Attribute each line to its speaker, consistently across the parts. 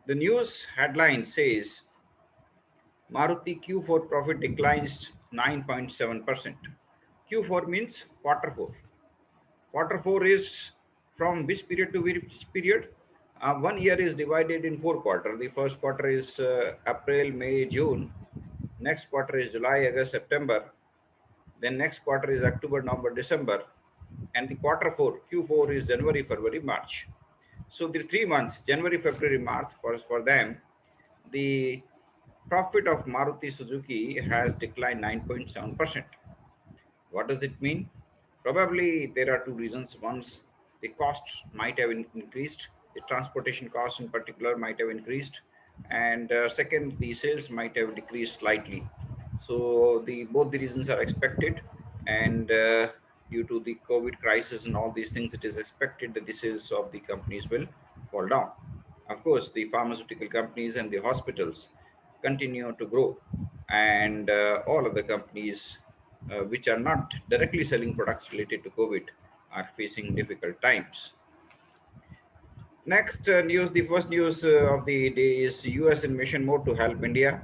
Speaker 1: The news headline says Maruti Q4 profit declines 9.7%. Q4 means quarter 4. Quarter 4 is from which period to which period? 1 year is divided in 4 quarters. The first quarter is April, May, June. Next quarter is July, August, September. Then next quarter is October, November, December. And the quarter 4, Q4 is January, February, March. So the 3 months, January, February, March, for them, the profit of Maruti Suzuki has declined 9.7%. What does it mean? Probably there are two reasons. Once the costs might have increased, the transportation costs in particular might have increased, and second, the sales might have decreased slightly. So the both the reasons are expected, and due to the COVID crisis and all these things, it is expected that the sales of the companies will fall down. Of course, the pharmaceutical companies and the hospitals continue to grow, and all of the companies which are not directly selling products related to COVID are facing difficult times. Next news, the first news of the day is US in mission mode to help India,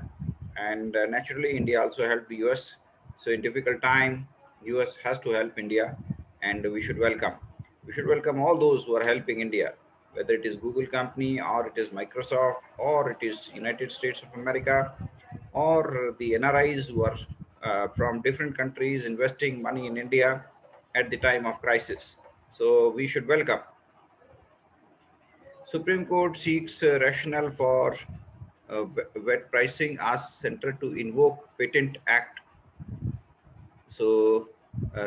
Speaker 1: and naturally India also helped the US. So in difficult time, US has to help India, and we should welcome. We should welcome all those who are helping India, whether it is Google company or it is Microsoft or it is United States of America or the NRIs who are from different countries investing money in India at the time of crisis. So we should welcome. Supreme Court seeks rationale for wet pricing, asks center to invoke Patent Act. So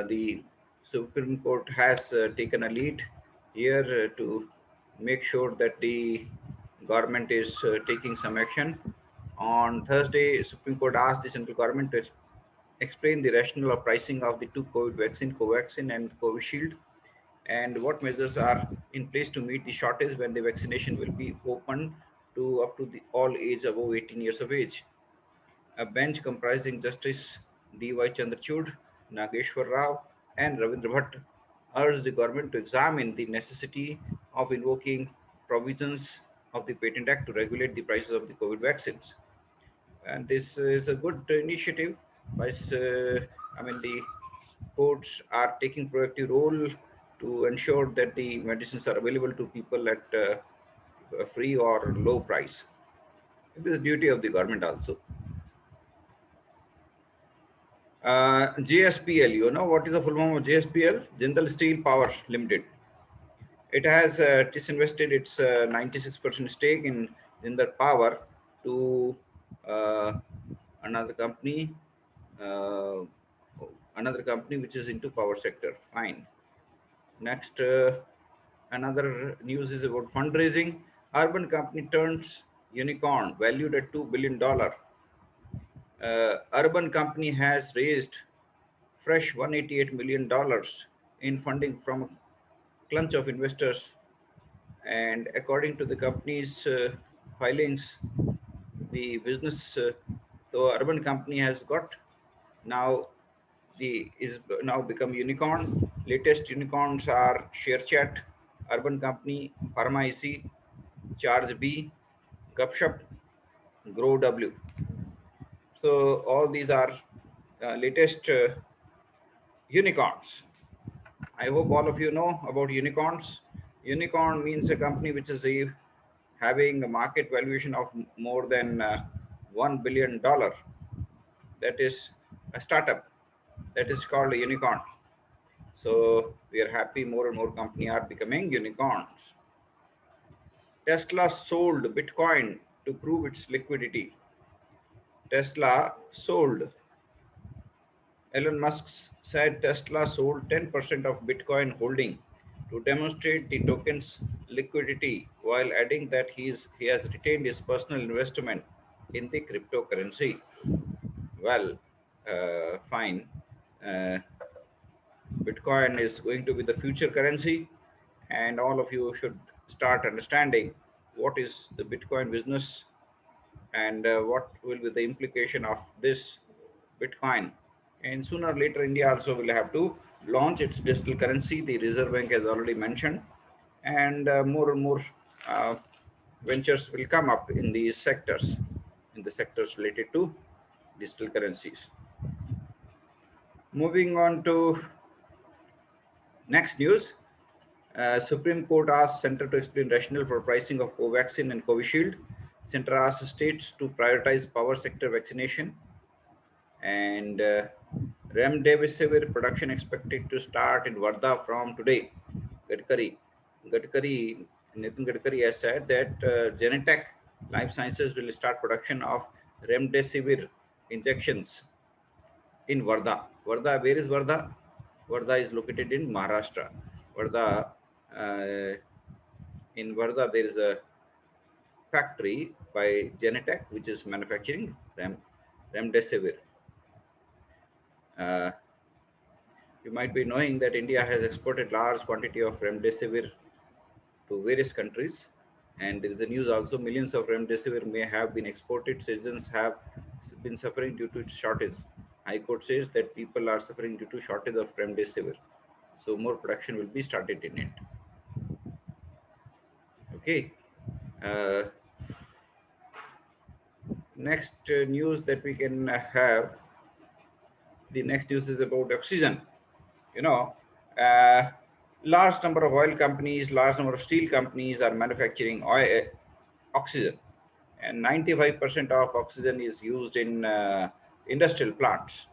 Speaker 1: the Supreme Court has taken a lead here to make sure that the government is taking some action. On Thursday, Supreme Court asked the central government to explain the rationale of pricing of the two COVID vaccine, Covaxin and Covishield, and what measures are in place to meet the shortage when the vaccination will be open to up to the all age above 18 years of age. A bench comprising Justice D.Y. Chandrachud, Nageshwar Rao, and Ravindra Bhatt urged the government to examine the necessity of invoking provisions of the Patent Act to regulate the prices of the COVID vaccines. And this is a good initiative by the courts are taking proactive role to ensure that the medicines are available to people at a free or low price. This is the duty of the government also. JSPL, you know what is the full form of JSPL? Jindal Steel Power Limited. It has disinvested its 96% stake in Jindal Power to another company, uh, which is into power sector. Fine. Next, another news is about fundraising. Urban company turns unicorn valued at $2 billion. Urban company has raised fresh $188 million in funding from a clutch of investors, and according to the company's filings, the business, the urban company has got now the is now become unicorn. Latest unicorns are ShareChat, Urban Company, Pharma IC, Charge B, Gupshup, Grow W. So all these are latest unicorns. I hope all of you know about unicorns. Unicorn means a company which is having a market valuation of more than $1 billion. That is a startup. That is called a unicorn. So we are happy more and more companies are becoming unicorns. Tesla sold Bitcoin to prove its liquidity. Tesla sold. Elon Musk said Tesla sold 10% of Bitcoin holding to demonstrate the token's liquidity, while adding that he has retained his personal investment in the cryptocurrency. Well, fine. Uh, Bitcoin is going to be the future currency, and all of you should start understanding what is the Bitcoin business and what will be the implication of this Bitcoin. And sooner or later, India also will have to launch its digital currency. The Reserve Bank has already mentioned, and more and more uh, ventures will come up in these sectors, in the sectors related to digital currencies. Moving on to next news. Supreme Court asked Center to explain rationale for pricing of Covaxin and Covishield. Center asked states to prioritize power sector vaccination. And Remdesivir production expected to start in Wardha from today. Gadkari, Nitin Gadkari has said that Genentech Life Sciences will start production of Remdesivir injections in Wardha. Wardha, where is Wardha? Wardha is located in Maharashtra. Wardha, in Wardha, there is a factory by Genentech which is manufacturing Remdesivir. You might be knowing that India has exported large quantity of Remdesivir to various countries, and there is a news also millions of Remdesivir may have been exported. Citizens have been suffering due to its shortage. High Court says that people are suffering due to shortage of Remdesivir, so more production will be started in it. Okay. Next news that we can have. The next news is about oxygen. You know, large number of oil companies, large number of steel companies are manufacturing oxygen, and 95% of oxygen is used in industrial plants.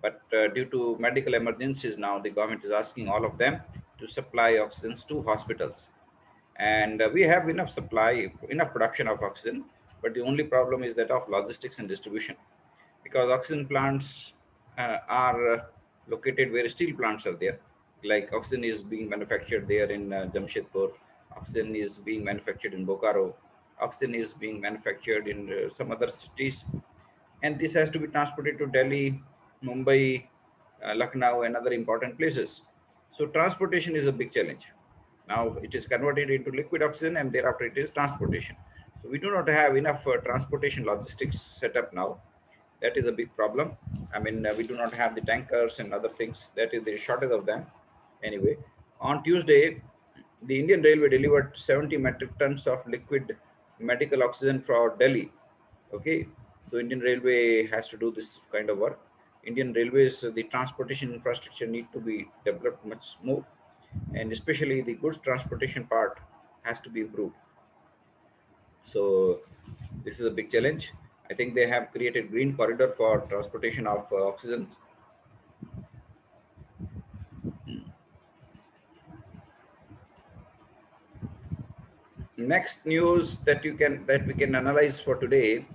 Speaker 1: But due to medical emergencies now, the government is asking all of them to supply oxygen to hospitals. And we have enough supply, enough production of oxygen, but the only problem is that of logistics and distribution, because oxygen plants are located where steel plants are there. Like oxygen is being manufactured there in Jamshedpur, oxygen is being manufactured in Bokaro, oxygen is being manufactured in some other cities, and this has to be transported to Delhi, Mumbai, Lucknow, and other important places. So transportation is a big challenge. Now it is converted into liquid oxygen, and thereafter it is transportation. So we do not have enough transportation logistics set up now. That is a big problem. I mean, we do not have the tankers and other things. That is the shortage of them. Anyway, on Tuesday, the Indian Railway delivered 70 metric tons of liquid medical oxygen for Delhi. Okay, so Indian Railway has to do this kind of work. Indian Railways, the transportation infrastructure need to be developed much more, and especially the goods transportation part has to be improved. So this is a big challenge. I think they have created green corridor for transportation of oxygen. Next news that we can analyze for today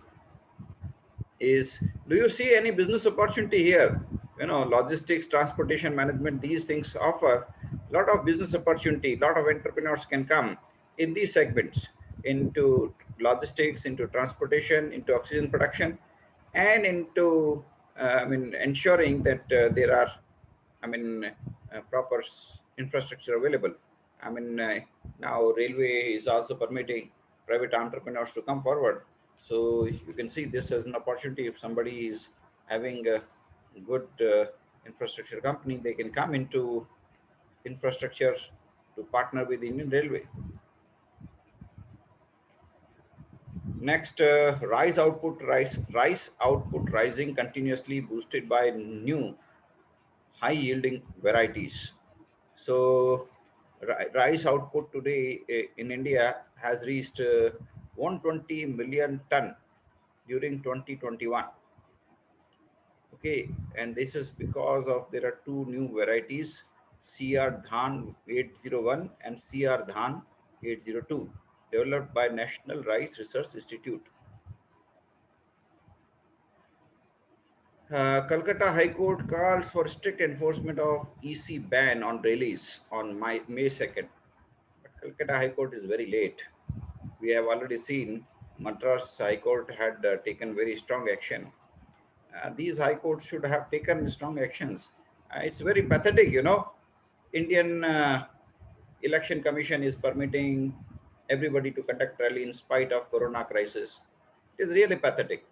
Speaker 1: is, do you see any business opportunity here? You know, logistics, transportation management, these things offer a lot of business opportunity. A lot of entrepreneurs can come in these segments, into logistics, into transportation, into oxygen production, and into ensuring that there are proper infrastructure available. Now railway is also permitting private entrepreneurs to come forward. So you can see this as an opportunity. If somebody is having a good infrastructure company, they can come into infrastructure to partner with Indian Railway. Next, rice output rising continuously, boosted by new high yielding varieties. So rice output today in India has reached 120 million ton during 2021. Okay, and this is because of there are two new varieties, CR Dhan 801 and CR Dhan 802, developed by National Rice Research Institute. Calcutta High Court calls for strict enforcement of EC ban on rallies on May 2nd. But Calcutta High Court is very late. We have already seen Madras High Court had taken very strong action. These high courts should have taken strong actions. It's very pathetic, you know. Indian Election Commission is permitting everybody to conduct rally in spite of Corona crisis. It is really pathetic.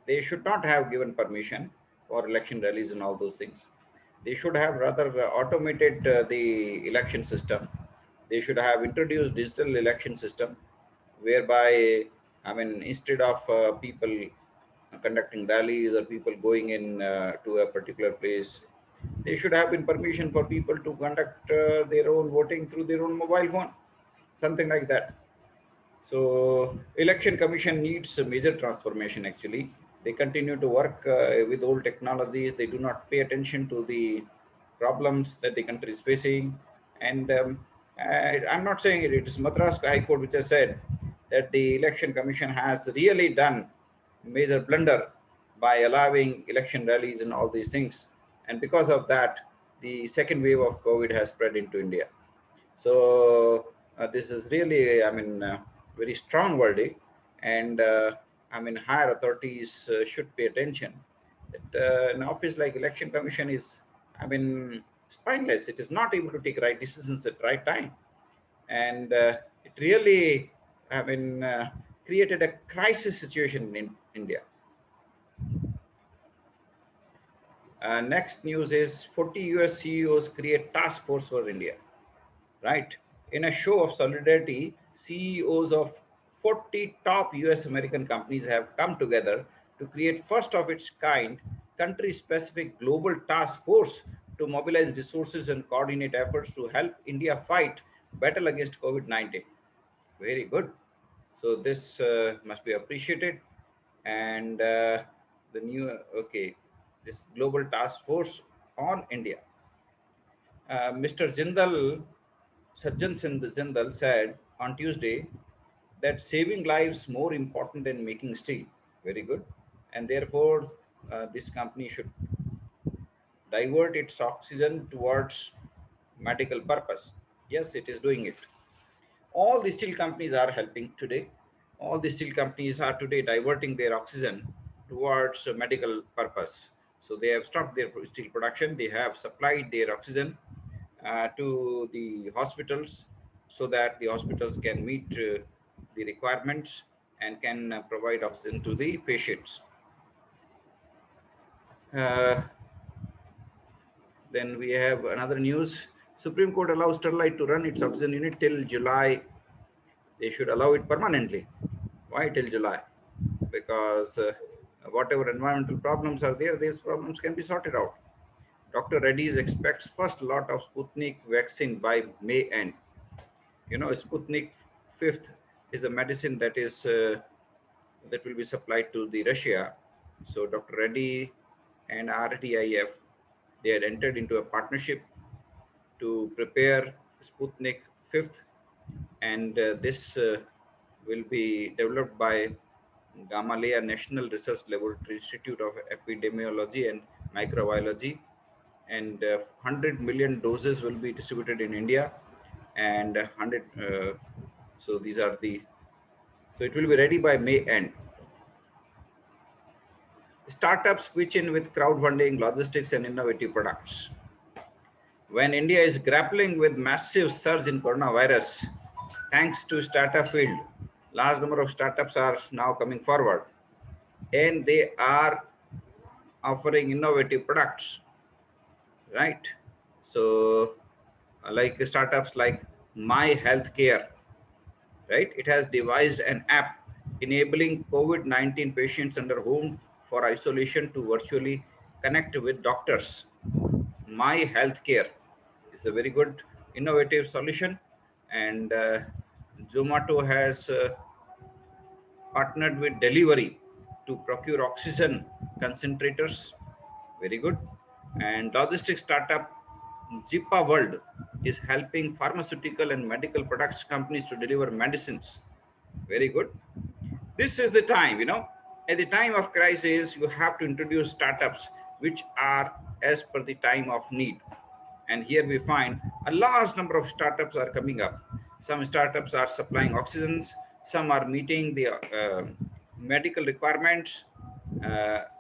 Speaker 1: They should not have given permission for election rallies and all those things. They should have rather automated the election system. They should have introduced digital election system. whereby, I mean, instead of people conducting rallies or people going in to a particular place, they should have been permission for people to conduct their own voting through their own mobile phone, something like that. So election commission needs a major transformation actually. They continue to work with old technologies. They do not pay attention to the problems that the country is facing. And I'm not saying it, it is Madras High Court which has said that the election commission has really done major blunder by allowing election rallies and all these things. And because of that, the second wave of COVID has spread into India. So this is really, I mean, very strong verdict, and I mean, higher authorities should pay attention. That an office like Election Commission is, I mean, spineless. It is not able to take right decisions at right time, and it really, I mean, created a crisis situation in India. Next news is 40 US CEOs create task force for India. Right? In a show of solidarity, CEOs of 40 top US American companies have come together to create first of its kind country specific global task force to mobilize resources and coordinate efforts to help India fight battle against COVID-19. Very good. So this must be appreciated. And the new, okay, this global task force on India. Mr. Jindal, Sajjan Singh Jindal said on Tuesday that saving lives more important than making steel. Very good. And therefore, this company should divert its oxygen towards medical purpose. Yes, it is doing it. All the steel companies are helping today. All the steel companies are today diverting their oxygen towards medical purpose. So they have stopped their steel production. They have supplied their oxygen to the hospitals so that the hospitals can meet the requirements and can provide oxygen to the patients. Uh, then we have another news. Supreme Court allows Sterlite to run its oxygen unit till July. They should allow it permanently. Why till July? Because whatever environmental problems are there, these problems can be sorted out. Dr. Reddy's expects first lot of Sputnik vaccine by May end. You know, Sputnik 5th is a medicine that is that will be supplied to the Russia. So Dr. Reddy and RTIF, they had entered into a partnership to prepare Sputnik 5th, and this will be developed by Gamaleya National Research Laboratory Institute of Epidemiology and Microbiology, and 100 million doses will be distributed in India, and 100. So these are the. So it will be ready by May end. Startups pitch in with crowdfunding, logistics, and innovative products. When India is grappling with massive surge in coronavirus, thanks to startup field, large number of startups are now coming forward, and they are offering innovative products, right? So, like startups like My Healthcare, right? It has devised an app enabling COVID-19 patients under home for isolation to virtually connect with doctors. My Healthcare is a very good innovative solution, and Zomato has partnered with Delivery to procure oxygen concentrators. Very good. And logistics startup Zipa World is helping pharmaceutical and medical products companies to deliver medicines. Very good. This is the time, you know, at the time of crisis, you have to introduce startups which are as per the time of need. And here we find a large number of startups are coming up. Some startups are supplying oxygens, some are meeting the medical requirements.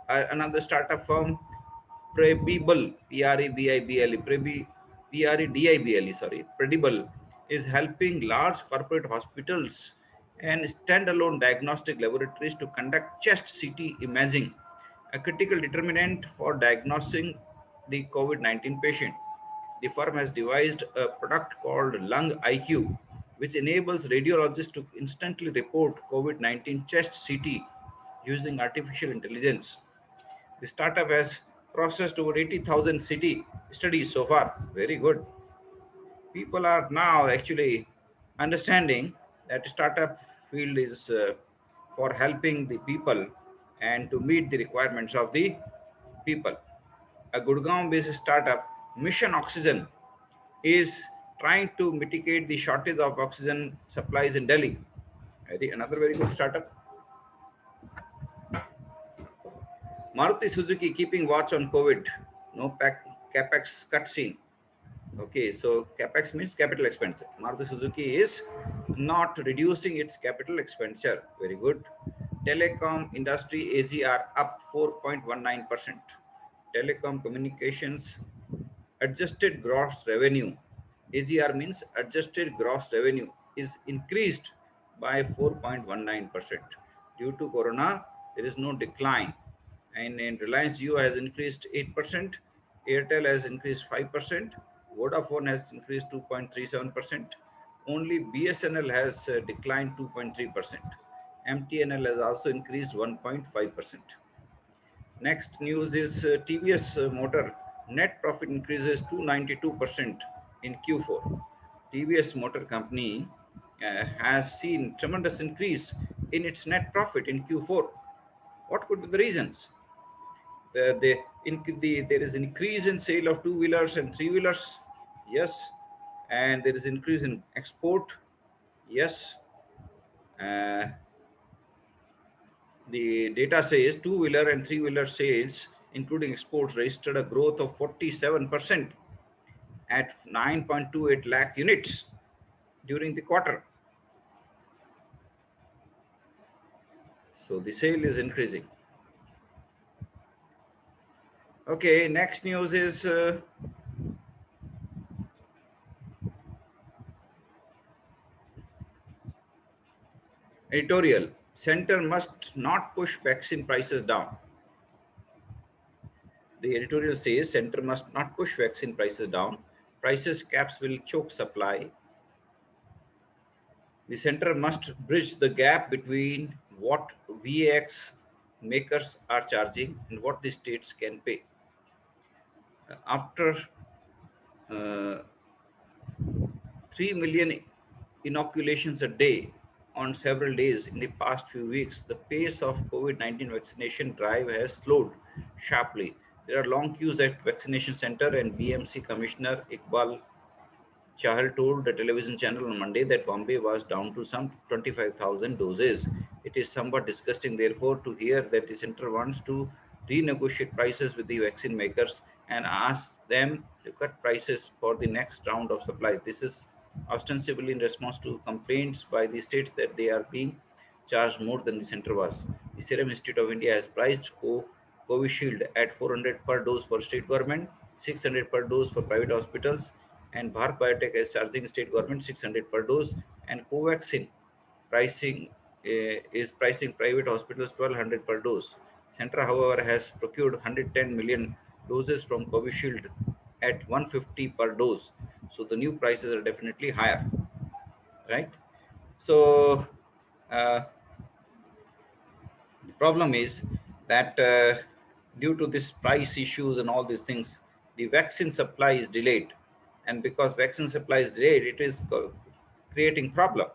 Speaker 1: Another startup firm, Prebibl, Predible is helping large corporate hospitals and standalone diagnostic laboratories to conduct chest CT imaging, a critical determinant for diagnosing the COVID-19 patient. The firm has devised a product called Lung IQ, which enables radiologists to instantly report COVID-19 chest CT using artificial intelligence. The startup has processed over 80,000 CT studies so far. Very good. People are now actually understanding that startup field is for helping the people and to meet the requirements of the people. A Gurgaon-based startup, Mission Oxygen, is trying to mitigate the shortage of oxygen supplies in Delhi. Another very good startup. Maruti Suzuki keeping watch on COVID. No capex cut scene. Okay, so capex means capital expenditure. Maruti Suzuki is not reducing its capital expenditure. Very good. Telecom industry AGR up 4.19%. Telecom communications adjusted gross revenue. AGR means adjusted gross revenue is increased by 4.19%. Due to Corona, there is no decline. And in Reliance Jio has increased 8%, Airtel has increased 5%, Vodafone has increased 2.37%, only BSNL has declined 2.3%. MTNL has also increased 1.5%. Next news is TVS Motor net profit increases 292% in Q4. TVS Motor Company has seen tremendous increase in its net profit in Q4. What could be the reasons? There is increase in sale of two-wheelers and three-wheelers, yes, and there is increase in export, yes. Uh, the data says two-wheeler and three-wheeler sales, including exports, registered a growth of 47% at 9.28 lakh units during the quarter. So the sale is increasing. Okay, next news is editorial. Center must not push vaccine prices down. The editorial says center must not push vaccine prices down. Prices caps will choke supply. The center must bridge the gap between what VAX makers are charging and what the states can pay. After uh, 3 million inoculations a day on several days in the past few weeks, the pace of COVID-19 vaccination drive has slowed sharply. There are long queues at vaccination center, and BMC Commissioner Iqbal Chahal told the television channel on Monday that Bombay was down to some 25,000 doses. It is somewhat disgusting, therefore, to hear that the center wants to renegotiate prices with the vaccine makers and ask them to cut prices for the next round of supply. This is ostensibly in response to complaints by the states that they are being charged more than the center was. The Serum Institute of India has priced Covishield at 400 per dose for state government, 600 per dose for private hospitals, and Bharat Biotech is charging state government 600 per dose, and Covaxin pricing is pricing private hospitals 1200 per dose. Centra, however, has procured 110 million doses from Covishield at 150 per dose. So the new prices are definitely higher, right? So uh, the problem is that due to this price issues and all these things, the vaccine supply is delayed, and because vaccine supply is delayed, it is creating problem.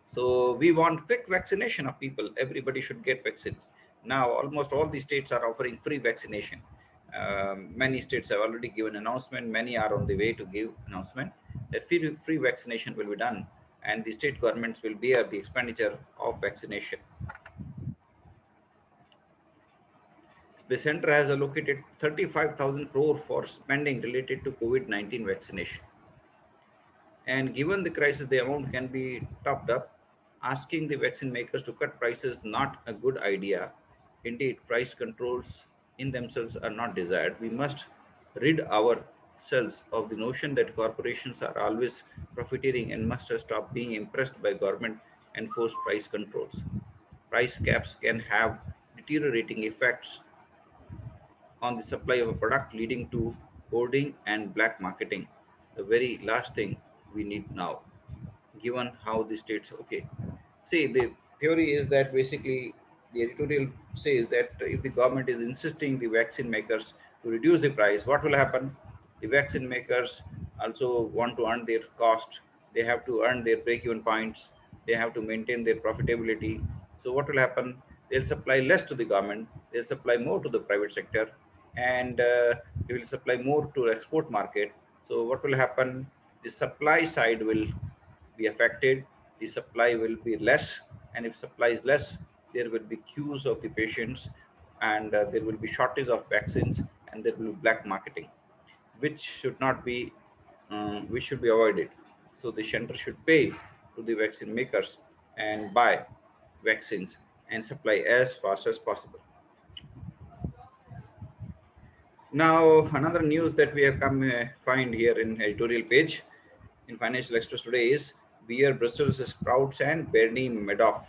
Speaker 1: So we want quick vaccination of people. Everybody should get vaccines. Now almost all the states are offering free vaccination. Many states have already given announcement. Many are on the way to give announcement that free vaccination will be done, and the state governments will bear the expenditure of vaccination. The center has allocated 35,000 crore for spending related to COVID-19 vaccination. And given the crisis, the amount can be topped up. Asking the vaccine makers to cut prices not a good idea. Indeed, price controls in themselves are not desired. We must rid ourselves of the notion that corporations are always profiteering and must stop being impressed by government enforced price controls. Price caps can have deteriorating effects on the supply of a product, leading to hoarding and black marketing. The very last thing we need now. given how the states. Okay, see, the theory is that basically the editorial says that if the government is insisting the vaccine makers to reduce the price, what will happen? The vaccine makers also want to earn their cost. They have to earn their break-even points. They have to maintain their profitability. So what will happen? They'll supply less to the government. They'll supply more to the private sector, and they will supply more to export market. So what will happen? The supply side will be affected, the supply will be less, and if supply is less, there will be queues of the patients, and there will be shortage of vaccines, and there will be black marketing, which should not be, which should be avoided. So the center should pay to the vaccine makers and buy vaccines and supply as fast as possible. Now, another news that we have come find here in editorial page in Financial Express today is Beer Brussels sprouts and Bernie Madoff.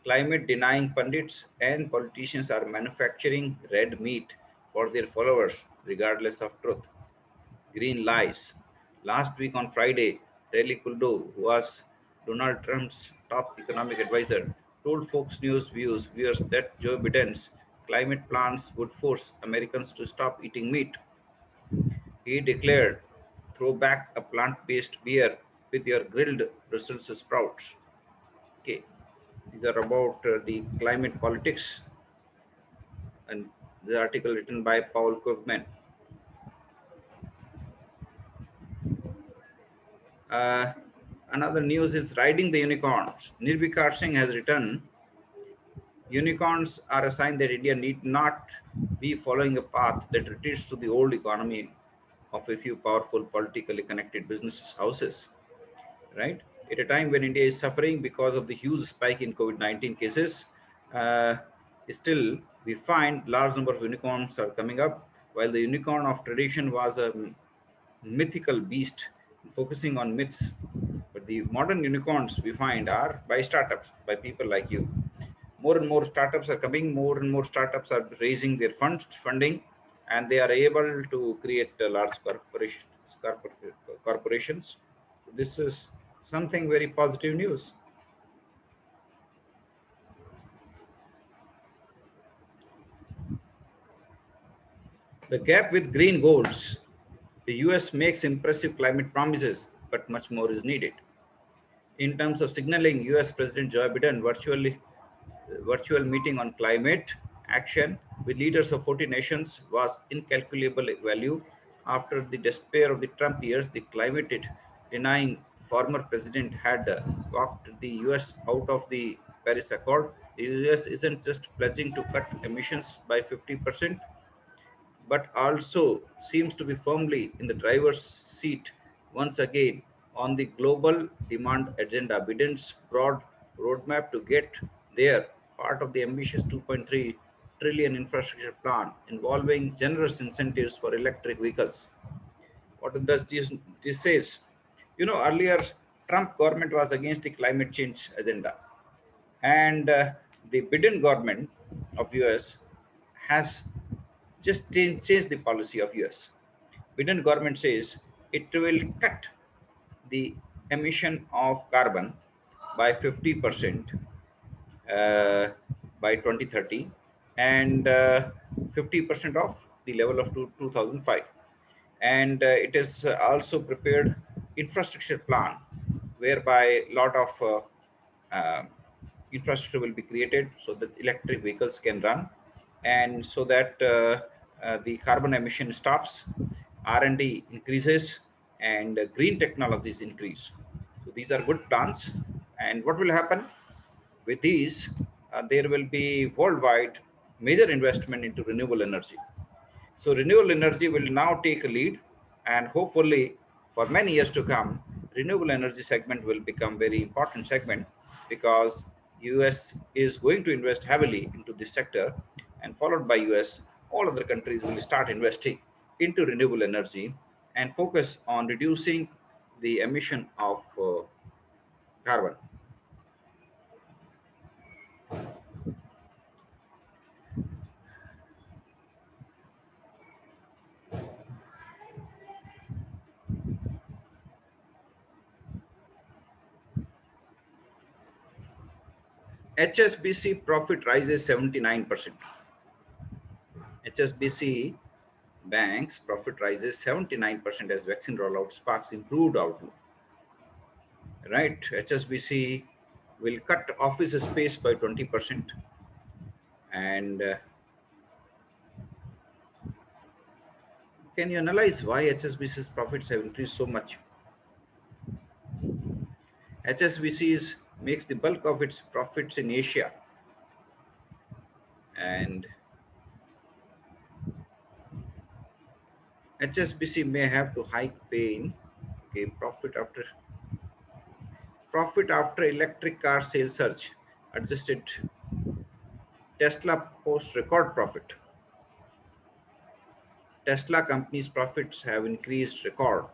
Speaker 1: Climate denying pundits and politicians are manufacturing red meat for their followers, regardless of truth. Green lies. Last week on Friday, Riley Kuldo, who was Donald Trump's top economic advisor, told Fox News viewers that Joe Biden's climate plans would force Americans to stop eating meat. He declared, throw back a plant-based beer with your grilled Brussels sprouts. Okay, these are about the climate politics, and the article written by Paul Krugman. Uh, Another news is riding the unicorns. Nirbhikar Singh has written, unicorns are a sign that India need not be following a path that retreats to the old economy of a few powerful politically connected business houses. Right? At a time when India is suffering because of the huge spike in COVID-19 cases, uh, still we find large number of unicorns are coming up, while the unicorn of tradition was a mythical beast focusing on myths. But the modern unicorns we find are by startups, by people like you. More and more startups are coming, more and more startups are raising their funding, and they are able to create large corporations. So this is something very positive news. The gap with green goals. The US makes impressive climate promises, but much more is needed. In terms of signaling, US President Joe Biden virtual meeting on climate action with leaders of 40 nations was incalculable value. After the despair of the Trump years, the climate denying former president had walked the US out of the Paris Accord. The US isn't just pledging to cut emissions by 50%, but also seems to be firmly in the driver's seat once again on the global demand agenda. Biden's broad roadmap to get there, part of the ambitious 2.3 trillion infrastructure plan involving generous incentives for electric vehicles. What does this says? You know, earlier Trump government was against the climate change agenda, and the Biden government of US has just changed the policy of US. Biden government says it will cut the emission of carbon by 50% uh, by 2030, and 50% of the level of 2005. And it is also prepared infrastructure plan whereby a lot of infrastructure will be created so that electric vehicles can run, and so that the carbon emission stops, R&D increases, and green technologies increase. So these are good plans. And what will happen with these? There will be worldwide major investment into renewable energy. So renewable energy will now take a lead, and hopefully for many years to come, renewable energy segment will become very important segment, because US is going to invest heavily into this sector, and followed by US, all other countries will start investing into renewable energy and focus on reducing the emission of carbon. HSBC profit rises 79%. HSBC Bank's profit rises 79% as vaccine rollout sparks improved outlook. Right, HSBC will cut office space by 20%. And can you analyze why HSBC's profits have increased so much? HSBC makes the bulk of its profits in Asia, and HSBC may have to hike pain. Okay, profit after electric car sales surge. Adjusted Tesla post record profit. Tesla company's profits have increased record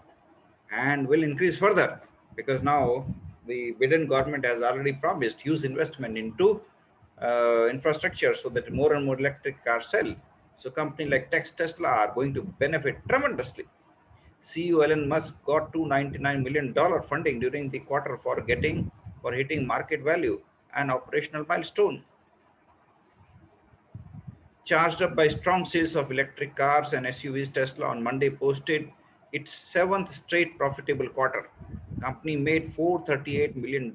Speaker 1: and will increase further because now the Biden government has already promised huge investment into infrastructure so that more and more electric cars sell. So companies like Tesla are going to benefit tremendously. CEO Elon Musk got $299 million funding during the quarter for hitting market value and operational milestone. Charged up by strong sales of electric cars and SUVs, Tesla on Monday posted its seventh straight profitable quarter. Company made $438 million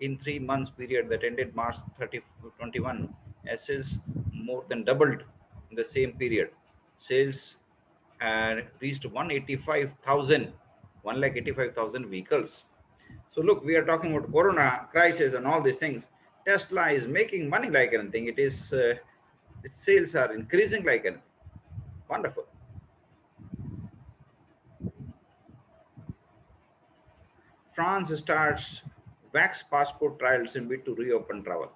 Speaker 1: in 3 months period that ended March 30, 2021. Sales more than doubled in the same period. Sales reached 185,000 vehicles. So look, we are talking about Corona crisis and all these things. Tesla is making money like anything. Its sales are increasing like anything. Wonderful. France starts vax passport trials in bid to reopen travel.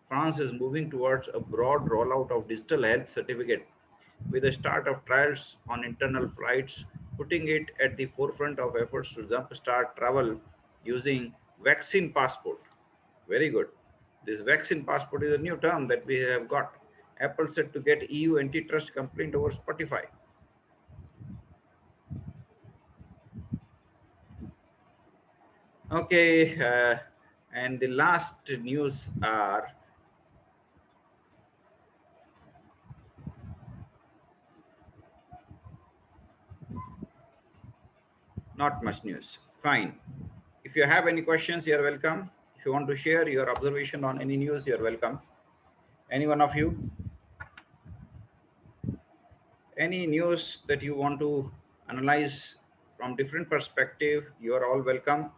Speaker 1: France is moving towards a broad rollout of digital health certificate with the start of trials on internal flights, putting it at the forefront of efforts to jumpstart travel using vaccine passport. Very good. This vaccine passport is a new term that we have got. Apple said to get EU antitrust complaint over Spotify. Okay, and the last news are not much news. Fine. If you have any questions, you're welcome. If you want to share your observation on any news, you're welcome. Any one of you? Any news that you want to analyze from different perspective, you are all welcome.